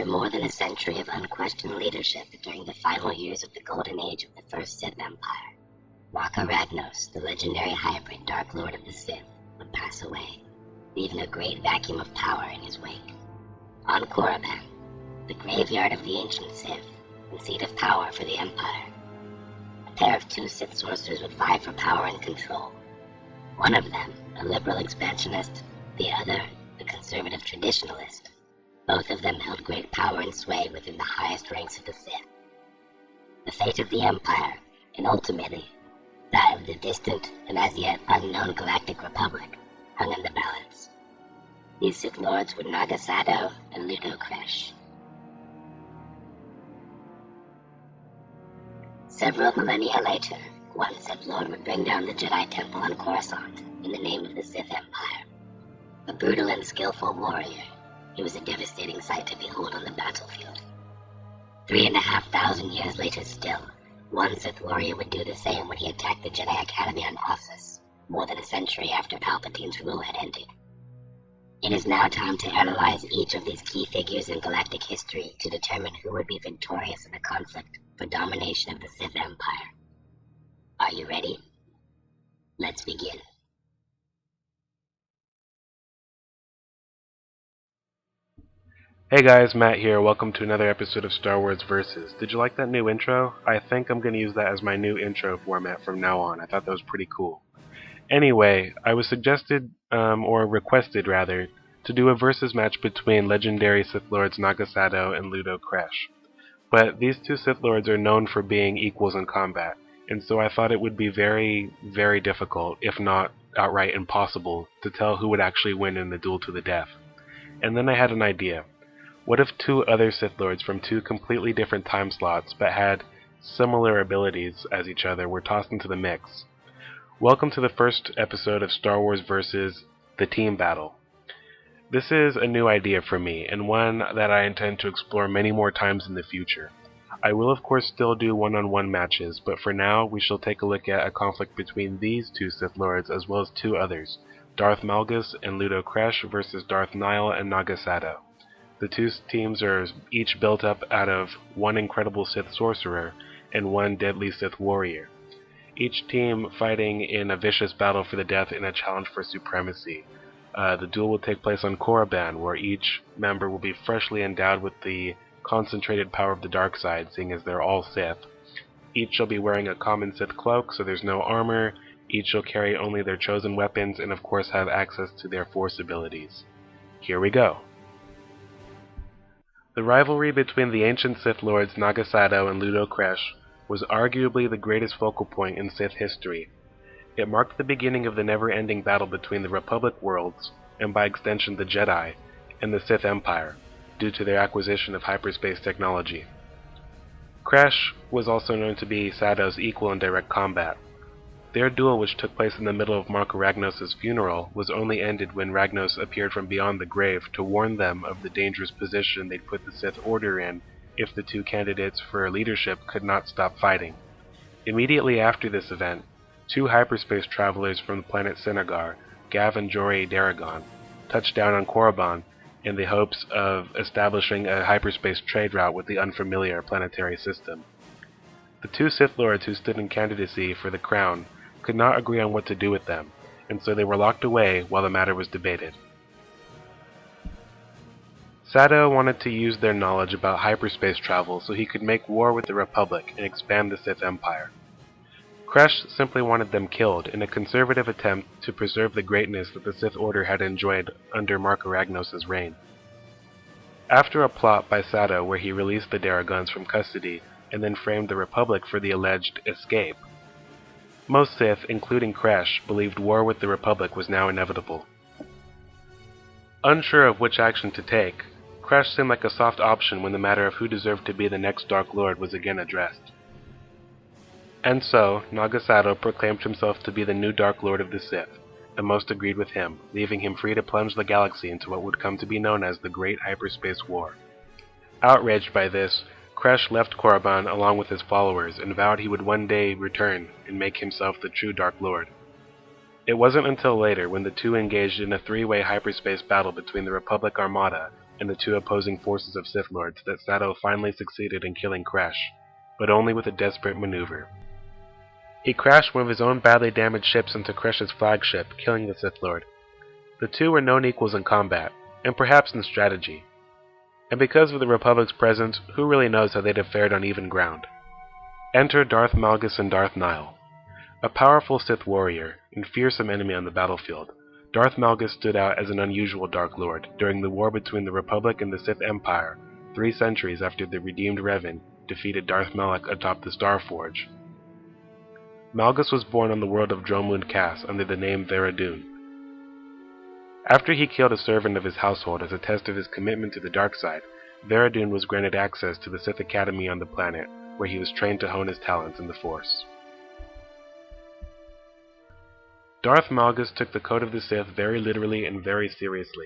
After more than a century of unquestioned leadership during the final years of the golden age of the First Sith Empire, Raka Ragnos, the legendary hybrid Dark Lord of the Sith, would pass away, leaving a great vacuum of power in his wake. On Korriban, the graveyard of the ancient Sith, and seat of power for the Empire, a pair of two Sith sorcerers would vie for power and control. One of them, a liberal expansionist, the other, a conservative traditionalist. Both of them held great power and sway within the highest ranks of the Sith. The fate of the Empire, and ultimately that of the distant and as yet unknown Galactic Republic, hung in the balance. These Sith Lords were Naga Sadow and Ludo Kresh. Several millennia later, one Sith Lord would bring down the Jedi Temple on Coruscant in the name of the Sith Empire. A brutal and skillful warrior, he was a devastating sight to behold on the battlefield. 3,500 years later still, one Sith Warrior would do the same when he attacked the Jedi Academy on Ossus, more than a century after Palpatine's rule had ended. It is now time to analyze each of these key figures in galactic history to determine who would be victorious in the conflict for domination of the Sith Empire. Are you ready? Let's begin. Hey guys, Matt here. Welcome to another episode of Star Wars Versus. Did you like that new intro? I think I'm going to use that as my new intro format from now on. I thought that was pretty cool. Anyway, I was requested to do a versus match between legendary Sith Lords Naga Sadow and Ludo Kresh. But these two Sith Lords are known for being equals in combat, and so I thought it would be very, very difficult, if not outright impossible, to tell who would actually win in the duel to the death. And then I had an idea. What if two other Sith Lords from two completely different time slots but had similar abilities as each other were tossed into the mix? Welcome to the first episode of Star Wars vs. The Team Battle. This is a new idea for me, and one that I intend to explore many more times in the future. I will of course still do one-on-one matches, but for now we shall take a look at a conflict between these two Sith Lords as well as two others, Darth Malgus and Ludo Kresh versus Darth Nihil and Naga Sadow. The two teams are each built up out of one incredible Sith Sorcerer and one deadly Sith Warrior. Each team fighting in a vicious battle for the death in a challenge for supremacy. The duel will take place on Korriban, where each member will be freshly endowed with the concentrated power of the dark side, seeing as they're all Sith. Each shall be wearing a common Sith cloak, so there's no armor. Each shall carry only their chosen weapons and of course have access to their Force abilities. Here we go. The rivalry between the ancient Sith Lords Naga Sadow and Ludo Kresh was arguably the greatest focal point in Sith history. It marked the beginning of the never-ending battle between the Republic worlds, and by extension the Jedi, and the Sith Empire, due to their acquisition of hyperspace technology. Kresh was also known to be Sadow's equal in direct combat. Their duel, which took place in the middle of Raka Ragnos' funeral, was only ended when Ragnos appeared from beyond the grave to warn them of the dangerous position they'd put the Sith Order in if the two candidates for leadership could not stop fighting. Immediately after this event, two hyperspace travelers from the planet Senegar, Gav and Jory Daragon, touched down on Korriban in the hopes of establishing a hyperspace trade route with the unfamiliar planetary system. The two Sith Lords who stood in candidacy for the crown could not agree on what to do with them, and so they were locked away while the matter was debated. Sadow wanted to use their knowledge about hyperspace travel so he could make war with the Republic and expand the Sith Empire. Kresh simply wanted them killed in a conservative attempt to preserve the greatness that the Sith Order had enjoyed under Raka Ragnos' reign. After a plot by Sadow where he released the Daragons from custody and then framed the Republic for the alleged escape, most Sith, including Kresh, believed war with the Republic was now inevitable. Unsure of which action to take, Kresh seemed like a soft option when the matter of who deserved to be the next Dark Lord was again addressed. And so, Naga Sadow proclaimed himself to be the new Dark Lord of the Sith, and most agreed with him, leaving him free to plunge the galaxy into what would come to be known as the Great Hyperspace War. Outraged by this, Kresh left Korriban along with his followers and vowed he would one day return and make himself the true Dark Lord. It wasn't until later, when the two engaged in a three-way hyperspace battle between the Republic Armada and the two opposing forces of Sith Lords that Sato finally succeeded in killing Kresh, but only with a desperate maneuver. He crashed one of his own badly damaged ships into Kresh's flagship, killing the Sith Lord. The two were known equals in combat, and perhaps in strategy. And because of the Republic's presence, who really knows how they'd have fared on even ground? Enter Darth Malgus and Darth Nihil. A powerful Sith Warrior, and fearsome enemy on the battlefield, Darth Malgus stood out as an unusual Dark Lord during the war between the Republic and the Sith Empire, 3 centuries after the redeemed Revan defeated Darth Malak atop the Star Forge. Malgus was born on the world of Dromund Kaas under the name Varadun. After he killed a servant of his household as a test of his commitment to the dark side, Varadun was granted access to the Sith Academy on the planet, where he was trained to hone his talents in the Force. Darth Malgus took the Code of the Sith very literally and very seriously.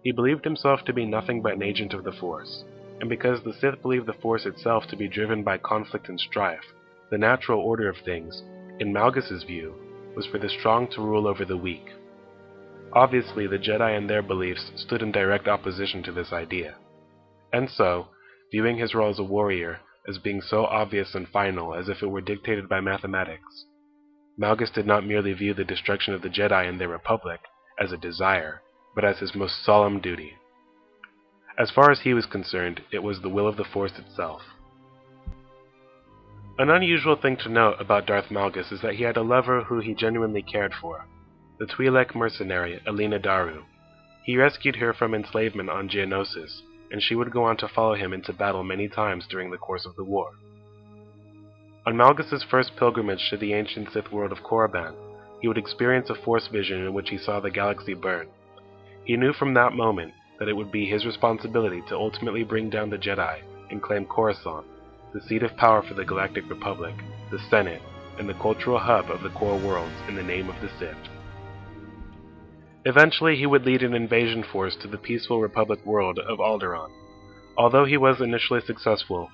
He believed himself to be nothing but an agent of the Force, and because the Sith believed the Force itself to be driven by conflict and strife, the natural order of things, in Malgus's view, was for the strong to rule over the weak. Obviously, the Jedi and their beliefs stood in direct opposition to this idea. And so, viewing his role as a warrior as being so obvious and final as if it were dictated by mathematics, Malgus did not merely view the destruction of the Jedi and their Republic as a desire, but as his most solemn duty. As far as he was concerned, it was the will of the Force itself. An unusual thing to note about Darth Malgus is that he had a lover who he genuinely cared for, the Twi'lek mercenary Alina Daru. He rescued her from enslavement on Geonosis, and she would go on to follow him into battle many times during the course of the war. On Malgus's first pilgrimage to the ancient Sith world of Korriban, he would experience a Force vision in which he saw the galaxy burn. He knew from that moment that it would be his responsibility to ultimately bring down the Jedi and claim Coruscant, the seat of power for the Galactic Republic, the Senate, and the cultural hub of the core worlds in the name of the Sith. Eventually, he would lead an invasion force to the peaceful Republic world of Alderaan. Although he was initially successful,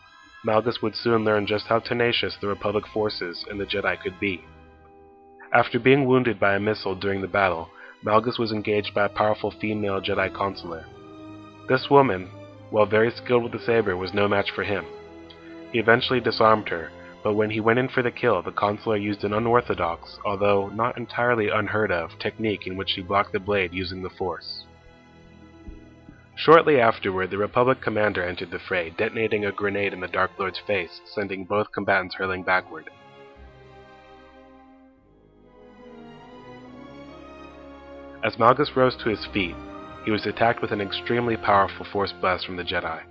Malgus would soon learn just how tenacious the Republic forces and the Jedi could be. After being wounded by a missile during the battle, Malgus was engaged by a powerful female Jedi consular. This woman, while very skilled with the saber, was no match for him. He eventually disarmed her, but when he went in for the kill, the consular used an unorthodox, although not entirely unheard of, technique in which she blocked the blade using the Force. Shortly afterward, the Republic commander entered the fray, detonating a grenade in the Dark Lord's face, sending both combatants hurling backward. As Malgus rose to his feet, he was attacked with an extremely powerful Force blast from the Jedi.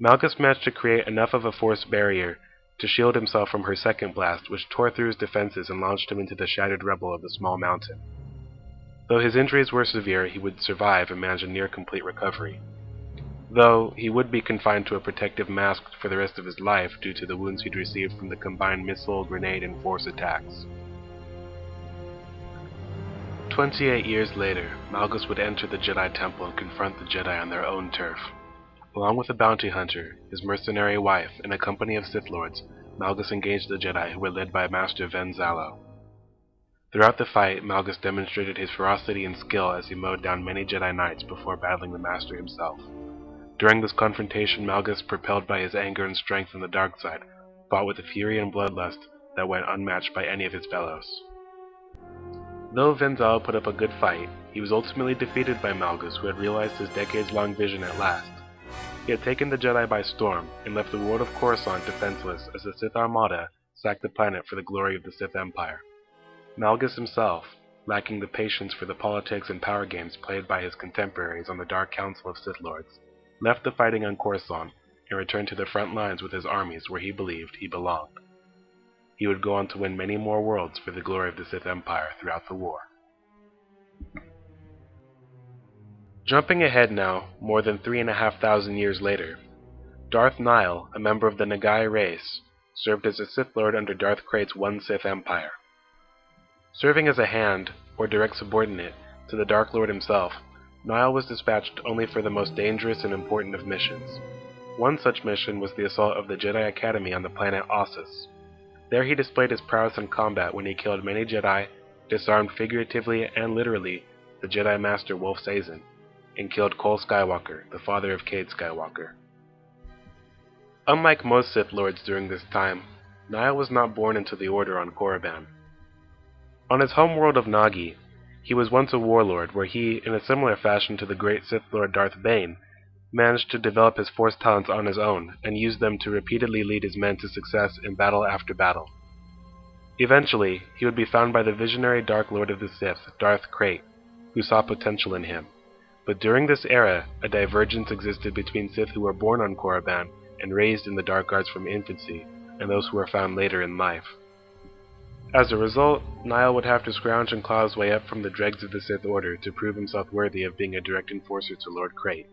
Malgus managed to create enough of a Force barrier to shield himself from her second blast, which tore through his defenses and launched him into the shattered rubble of the small mountain. Though his injuries were severe, he would survive and manage a near-complete recovery. Though he would be confined to a protective mask for the rest of his life due to the wounds he'd received from the combined missile, grenade, and Force attacks. 28 years later, Malgus would enter the Jedi Temple and confront the Jedi on their own turf. Along with a bounty hunter, his mercenary wife, and a company of Sith Lords, Malgus engaged the Jedi who were led by Master Ven Zalo. Throughout the fight, Malgus demonstrated his ferocity and skill as he mowed down many Jedi Knights before battling the Master himself. During this confrontation, Malgus, propelled by his anger and strength on the dark side, fought with a fury and bloodlust that went unmatched by any of his fellows. Though Ven Zalo put up a good fight, he was ultimately defeated by Malgus, who had realized his decades-long vision at last. He had taken the Jedi by storm, and left the world of Coruscant defenseless as the Sith Armada sacked the planet for the glory of the Sith Empire. Malgus himself, lacking the patience for the politics and power games played by his contemporaries on the Dark Council of Sith Lords, left the fighting on Coruscant and returned to the front lines with his armies where he believed he belonged. He would go on to win many more worlds for the glory of the Sith Empire throughout the war. Jumping ahead now, more than 3,500 years later, Darth Nihil, a member of the Nagai race, served as a Sith Lord under Darth Krayt's One Sith Empire. Serving as a hand, or direct subordinate, to the Dark Lord himself, Nihil was dispatched only for the most dangerous and important of missions. One such mission was the assault of the Jedi Academy on the planet Ossus. There he displayed his prowess in combat when he killed many Jedi, disarmed figuratively and literally the Jedi Master Wolf Sazin, and killed Cole Skywalker, the father of Cade Skywalker. Unlike most Sith Lords during this time, Nihil was not born into the Order on Korriban. On his homeworld of Nagi, he was once a warlord where he, in a similar fashion to the great Sith Lord Darth Bane, managed to develop his Force talents on his own and use them to repeatedly lead his men to success in battle after battle. Eventually, he would be found by the visionary Dark Lord of the Sith, Darth Krayt, who saw potential in him. But during this era, a divergence existed between Sith who were born on Korriban and raised in the Dark Arts from infancy, and those who were found later in life. As a result, Nihil would have to scrounge and claw his way up from the dregs of the Sith Order to prove himself worthy of being a direct enforcer to Lord Krayt,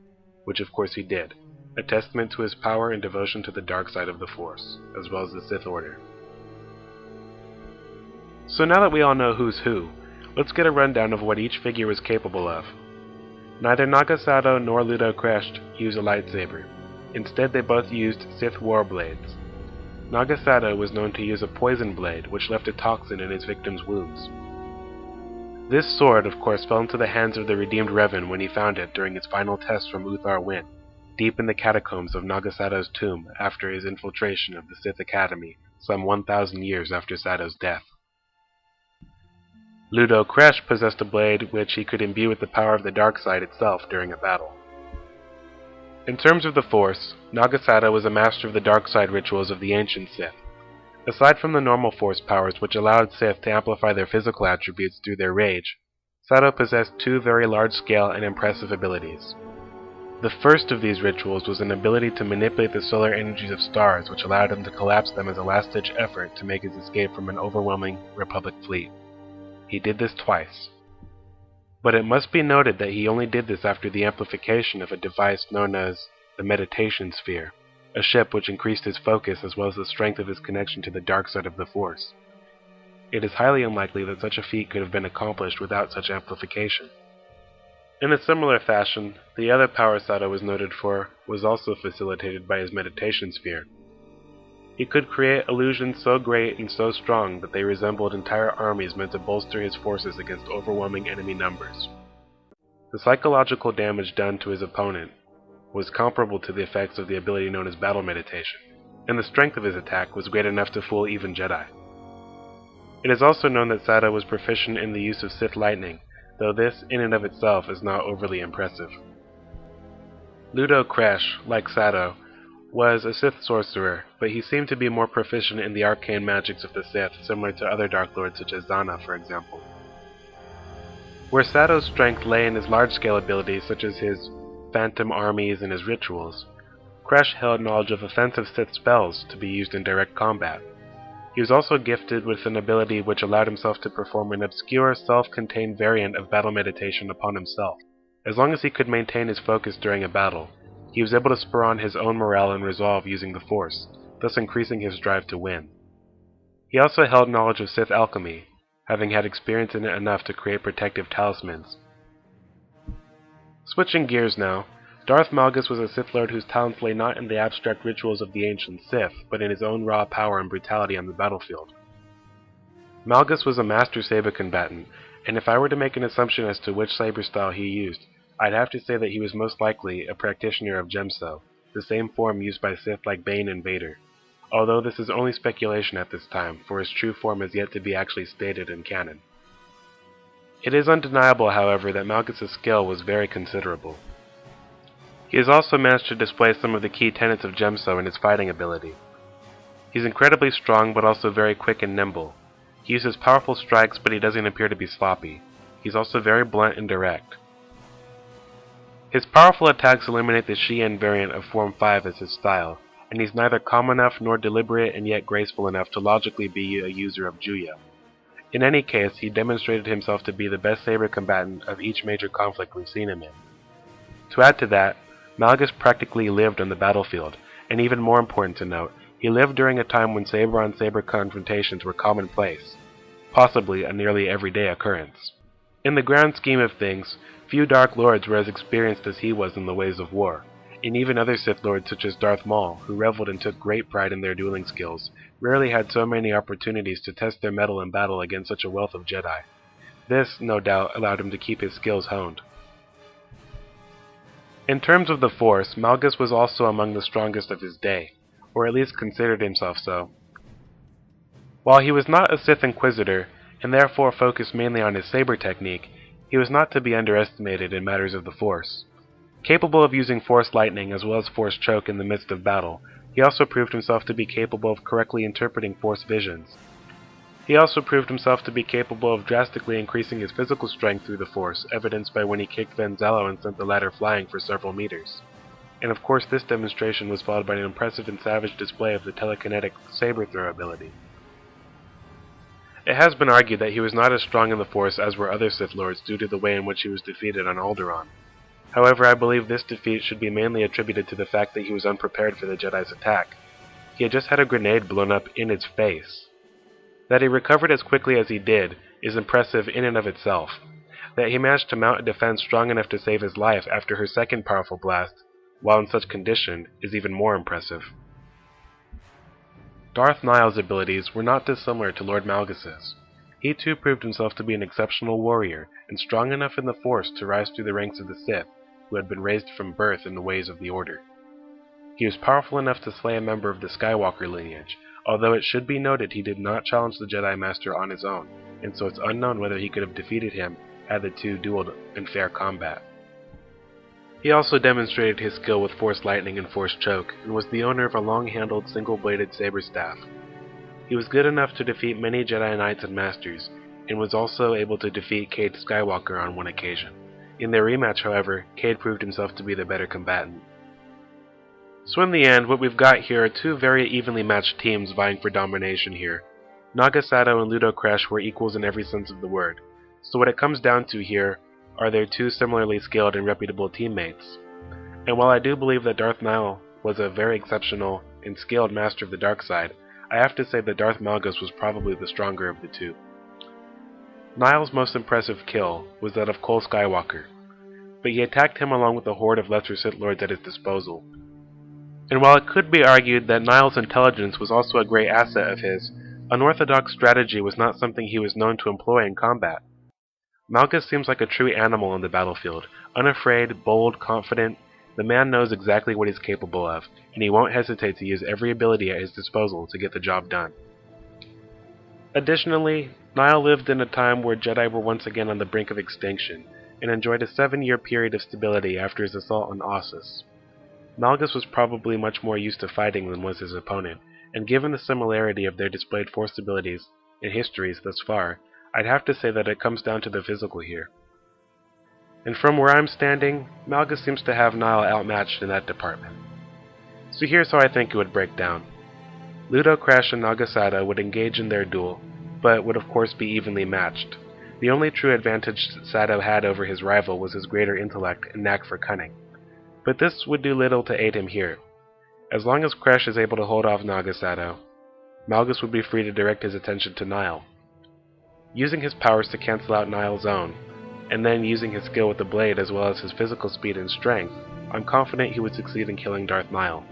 which of course he did, a testament to his power and devotion to the dark side of the Force, as well as the Sith Order. So now that we all know who's who, let's get a rundown of what each figure was capable of. Neither Naga Sato nor Ludo Kresh used a lightsaber. Instead, they both used Sith War blades. Naga Sato was known to use a poison blade, which left a toxin in his victim's wounds. This sword, of course, fell into the hands of the redeemed Revan when he found it during its final test from Uthar Wynn, deep in the catacombs of Naga Sato's tomb after his infiltration of the Sith Academy, some 1,000 years after Sato's death. Ludo Kresh possessed a blade which he could imbue with the power of the dark side itself during a battle. In terms of the Force, Naga Sato was a master of the dark side rituals of the ancient Sith. Aside from the normal Force powers which allowed Sith to amplify their physical attributes through their rage, Sato possessed two very large-scale and impressive abilities. The first of these rituals was an ability to manipulate the solar energies of stars, which allowed him to collapse them as a last-ditch effort to make his escape from an overwhelming Republic fleet. He did this twice. But it must be noted that he only did this after the amplification of a device known as the Meditation Sphere, a ship which increased his focus as well as the strength of his connection to the dark side of the Force. It is highly unlikely that such a feat could have been accomplished without such amplification. In a similar fashion, the other power Sato was noted for was also facilitated by his Meditation Sphere. He could create illusions so great and so strong that they resembled entire armies meant to bolster his forces against overwhelming enemy numbers. The psychological damage done to his opponent was comparable to the effects of the ability known as battle meditation, and the strength of his attack was great enough to fool even Jedi. It is also known that Sato was proficient in the use of Sith lightning, though this in and of itself is not overly impressive. Ludo Kresh, like Sato, was a Sith sorcerer, but he seemed to be more proficient in the arcane magics of the Sith, similar to other Dark Lords such as Zana, for example. Where Sato's strength lay in his large-scale abilities such as his phantom armies and his rituals, Kresh held knowledge of offensive Sith spells to be used in direct combat. He was also gifted with an ability which allowed himself to perform an obscure, self-contained variant of battle meditation upon himself. As long as he could maintain his focus during a battle, he was able to spur on his own morale and resolve using the Force, thus increasing his drive to win. He also held knowledge of Sith alchemy, having had experience in it enough to create protective talismans. Switching gears now, Darth Malgus was a Sith Lord whose talents lay not in the abstract rituals of the ancient Sith, but in his own raw power and brutality on the battlefield. Malgus was a master saber combatant, and if I were to make an assumption as to which saber style he used, I'd have to say that he was most likely a practitioner of Gemso, the same form used by Sith like Bane and Vader, although this is only speculation at this time, for his true form is yet to be actually stated in canon. It is undeniable, however, that Malgus' skill was very considerable. He has also managed to display some of the key tenets of Gemso in his fighting ability. He's incredibly strong but also very quick and nimble. He uses powerful strikes, but he doesn't appear to be sloppy. He's also very blunt and direct. His powerful attacks eliminate the Xian variant of Form 5 as his style, and he's neither calm enough nor deliberate and yet graceful enough to logically be a user of Juya. In any case, he demonstrated himself to be the best saber combatant of each major conflict we've seen him in. To add to that, Malgus practically lived on the battlefield, and even more important to note, he lived during a time when saber-on-saber confrontations were commonplace, possibly a nearly everyday occurrence. In the grand scheme of things, few Dark Lords were as experienced as he was in the ways of war, and even other Sith Lords such as Darth Maul, who reveled and took great pride in their dueling skills, rarely had so many opportunities to test their mettle in battle against such a wealth of Jedi. This, no doubt, allowed him to keep his skills honed. In terms of the Force, Malgus was also among the strongest of his day, or at least considered himself so. While he was not a Sith Inquisitor, and therefore focused mainly on his saber technique, he was not to be underestimated in matters of the Force. Capable of using Force lightning as well as Force choke in the midst of battle, he also proved himself to be capable of correctly interpreting Force visions. He also proved himself to be capable of drastically increasing his physical strength through the Force, evidenced by when he kicked Vanzello and sent the latter flying for several meters. And of course this demonstration was followed by an impressive and savage display of the telekinetic saber throw ability. It has been argued that he was not as strong in the Force as were other Sith Lords due to the way in which he was defeated on Alderaan. However, I believe this defeat should be mainly attributed to the fact that he was unprepared for the Jedi's attack. He had just had a grenade blown up in his face. That he recovered as quickly as he did is impressive in and of itself. That he managed to mount a defense strong enough to save his life after her second powerful blast, while in such condition, is even more impressive. Darth Nihil's abilities were not dissimilar to Lord Malgus's. He too proved himself to be an exceptional warrior, and strong enough in the Force to rise through the ranks of the Sith, who had been raised from birth in the ways of the Order. He was powerful enough to slay a member of the Skywalker lineage, although it should be noted he did not challenge the Jedi Master on his own, and so it's unknown whether he could have defeated him had the two dueled in fair combat. He also demonstrated his skill with Force Lightning and Force Choke, and was the owner of a long-handled, single-bladed saber staff. He was good enough to defeat many Jedi Knights and Masters, and was also able to defeat Cade Skywalker on one occasion. In their rematch, however, Cade proved himself to be the better combatant. So in the end, what we've got here are two very evenly matched teams vying for domination here. Naga Sato and Ludo Crash were equals in every sense of the word. So what it comes down to here are their two similarly skilled and reputable teammates. And while I do believe that Darth Nihil was a very exceptional and skilled master of the dark side, I have to say that Darth Malgus was probably the stronger of the two. Nihil's most impressive kill was that of Cole Skywalker, but he attacked him along with a horde of lesser Sith Lords at his disposal. And while it could be argued that Nihil's intelligence was also a great asset of his, unorthodox strategy was not something he was known to employ in combat. Malgus seems like a true animal on the battlefield, unafraid, bold, confident. The man knows exactly what he's capable of, and he won't hesitate to use every ability at his disposal to get the job done. Additionally, Nihil lived in a time where Jedi were once again on the brink of extinction, and enjoyed a 7-year period of stability after his assault on Ossus. Malgus was probably much more used to fighting than was his opponent, and given the similarity of their displayed Force abilities and histories thus far, I'd have to say that it comes down to the physical here. And from where I'm standing, Malgus seems to have Nihil outmatched in that department. So here's how I think it would break down. Ludo Crash and Naga Sato would engage in their duel, but would of course be evenly matched. The only true advantage Sato had over his rival was his greater intellect and knack for cunning. But this would do little to aid him here. As long as Crash is able to hold off Naga Sato, Malgus would be free to direct his attention to Nihil. Using his powers to cancel out Nihil's own, and then using his skill with the blade as well as his physical speed and strength, I'm confident he would succeed in killing Darth Nihil.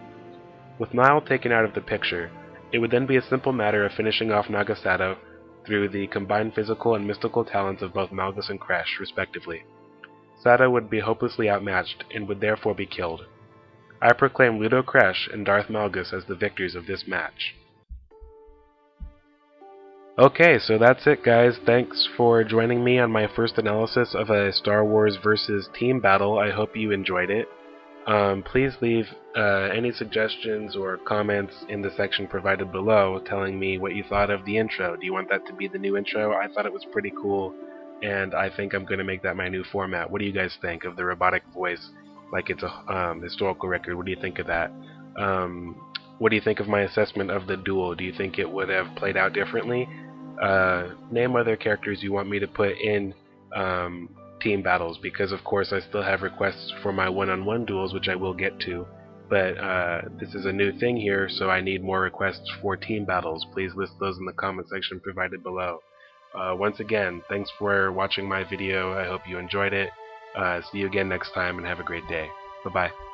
With Nihil taken out of the picture, it would then be a simple matter of finishing off Naga Sato through the combined physical and mystical talents of both Malgus and Crash, respectively. Sato would be hopelessly outmatched and would therefore be killed. I proclaim Ludo Crash and Darth Malgus as the victors of this match. Okay, so that's it guys. Thanks for joining me on my first analysis of a Star Wars vs. team battle. I hope you enjoyed it. Please leave any suggestions or comments in the section provided below telling me what you thought of the intro. Do you want that to be the new intro? I thought it was pretty cool, and I think I'm going to make that my new format. What do you guys think of the robotic voice like it's a historical record? What do you think of that? What do you think of my assessment of the duel? Do you think it would have played out differently? Name other characters you want me to put in team battles, because of course I still have requests for my one-on-one duels, which I will get to, but this is a new thing here, so I need more requests for team battles. Please list those in the comment section provided below. Once again, thanks for watching my video. I hope you enjoyed it. See you again next time, and have a great day. Bye-bye.